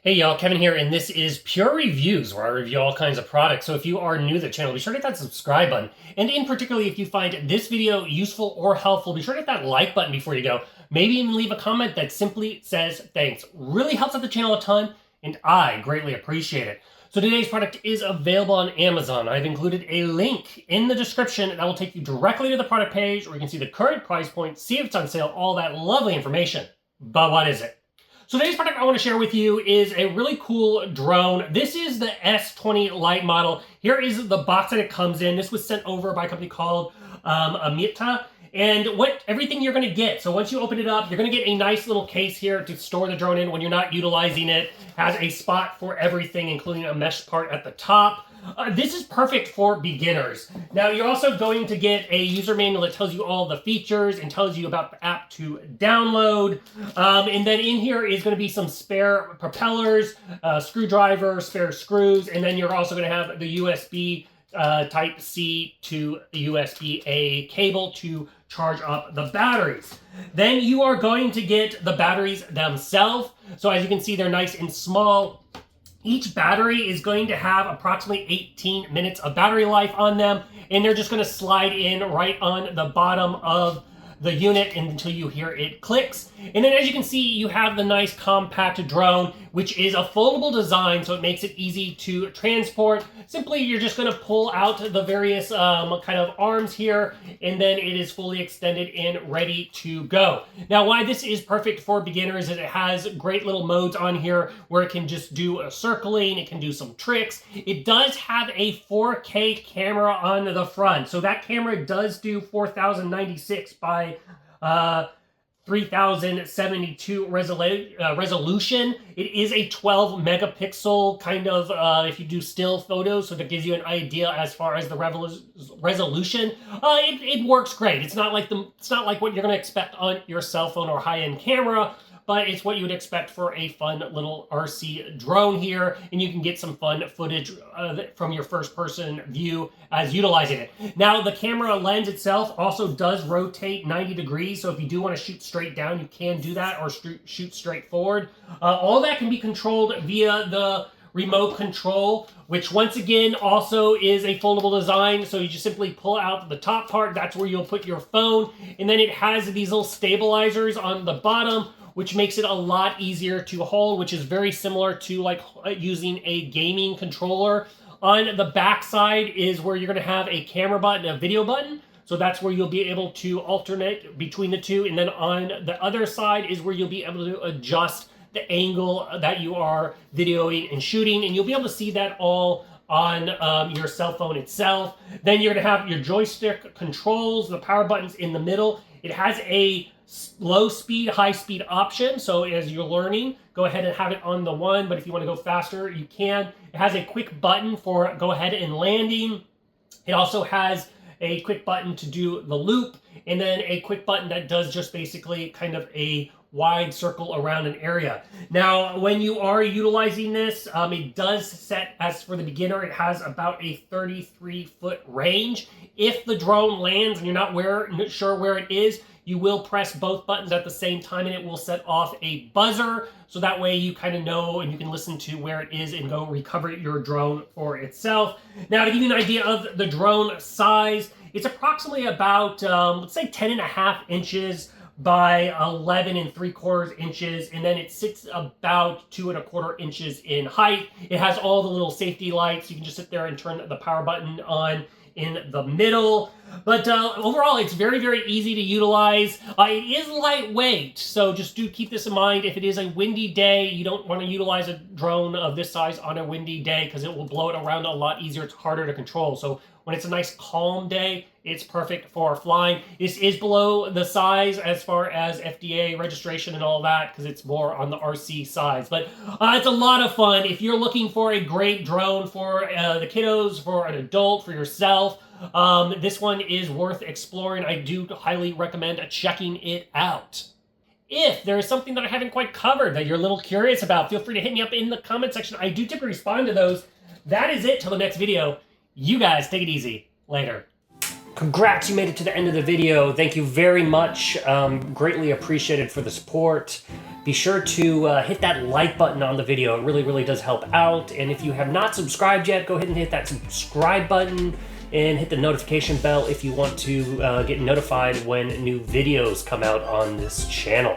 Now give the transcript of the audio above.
Hey y'all, Kevin here, and this is Pure Reviews, where I review all kinds of products. So if you are new to the channel, be sure to hit that subscribe button. And in particular, if you find this video useful or helpful, be sure to hit that like button before you go. Maybe even leave a comment that simply says thanks. Really helps out the channel a ton, and I greatly appreciate it. So today's product is available on Amazon. I've included a link in the description that will take you directly to the product page where you can see the current price point, see if it's on sale, all that lovely information. But what is it? So today's product I want to share with you is a really cool drone. This is the S20 Lite model. Here is the box that it comes in. This was sent over by a company called Ameta. And everything you're going to get. So once you open it up, you're going to get a nice little case here to store the drone in when you're not utilizing it. Has a spot for everything, including a mesh part at the top. This is perfect for beginners. Now, you're also going to get a user manual that tells you all the features and tells you about the app to download. And then in here is going to be some spare propellers, screwdriver, spare screws, and then you're also going to have the USB Type-C to USB-A cable to charge up the batteries. Then you are going to get the batteries themselves. So as you can see, they're nice and small. Each battery is going to have approximately 18 minutes of battery life on them, and they're just going to slide in right on the bottom of the unit until you hear it clicks. And then as you can see, you have the nice compact drone, which is a foldable design, so it makes it easy to transport. Simply, you're just going to pull out the various kind of arms here, and then it is fully extended and ready to go. Now, why this is perfect for beginners is it has great little modes on here where it can just do a circling, it can do some tricks. It does have a 4K camera on the front, so that camera does do 4096 by 3072 resolution. It is a 12 megapixel kind of, if you do still photos, so that gives you an idea as far as the resolution. It works great. It's not like what you're going to expect on your cell phone or high-end camera, but it's what you would expect for a fun little RC drone here, and you can get some fun footage from your first-person view as utilizing it. Now, the camera lens itself also does rotate 90 degrees, so if you do want to shoot straight down, you can do that, or shoot straight forward. All that can be controlled via the remote control, which once again also is a foldable design. So you just simply pull out the top part, that's where you'll put your phone, and then it has these little stabilizers on the bottom, which makes it a lot easier to hold, which is very similar to like using a gaming controller. On the back side is where you're going to have a camera button, a video button. So that's where you'll be able to alternate between the two. And then on the other side is where you'll be able to adjust the angle that you are videoing and shooting. And you'll be able to see that all on your cell phone itself. Then you're going to have your joystick controls, the power buttons in the middle. It has a low speed, high speed option. So as you're learning, go ahead and have it on the one, but if you want to go faster, you can. It has a quick button for go ahead and landing. It also has a quick button to do the loop, and then a quick button that does just basically kind of a wide circle around an area. Now, when you are utilizing this, it does set, as for the beginner, it has about a 33-foot range. If the drone lands and you're not sure where it is, you will press both buttons at the same time and it will set off a buzzer. So that way you kind of know and you can listen to where it is and go recover your drone for itself. Now, to give you an idea of the drone size, it's approximately about, let's say 10.5 inches by 11.75 inches, and then it sits about 2.25 inches in height. It has all the little safety lights. You can just sit there and turn the power button on in the middle. But overall, it's very, very easy to utilize. It is lightweight, so just do keep this in mind. If it is a windy day, you don't want to utilize a drone of this size on a windy day because it will blow it around a lot easier. It's harder to control. So when it's a nice calm day, it's perfect for flying. This is below the size as far as FDA registration and all that because it's more on the RC size. But it's a lot of fun. If you're looking for a great drone for the kiddos, for an adult, for yourself, this one is worth exploring. I do highly recommend checking it out. If there is something that I haven't quite covered that you're a little curious about, feel free to hit me up in the comment section. I do typically respond to those. That is it till the next video. You guys take it easy. Later. Congrats, you made it to the end of the video. Thank you very much. Greatly appreciated for the support. Be sure to hit that like button on the video. It really, really does help out. And if you have not subscribed yet, go ahead and hit that subscribe button and hit the notification bell if you want to get notified when new videos come out on this channel.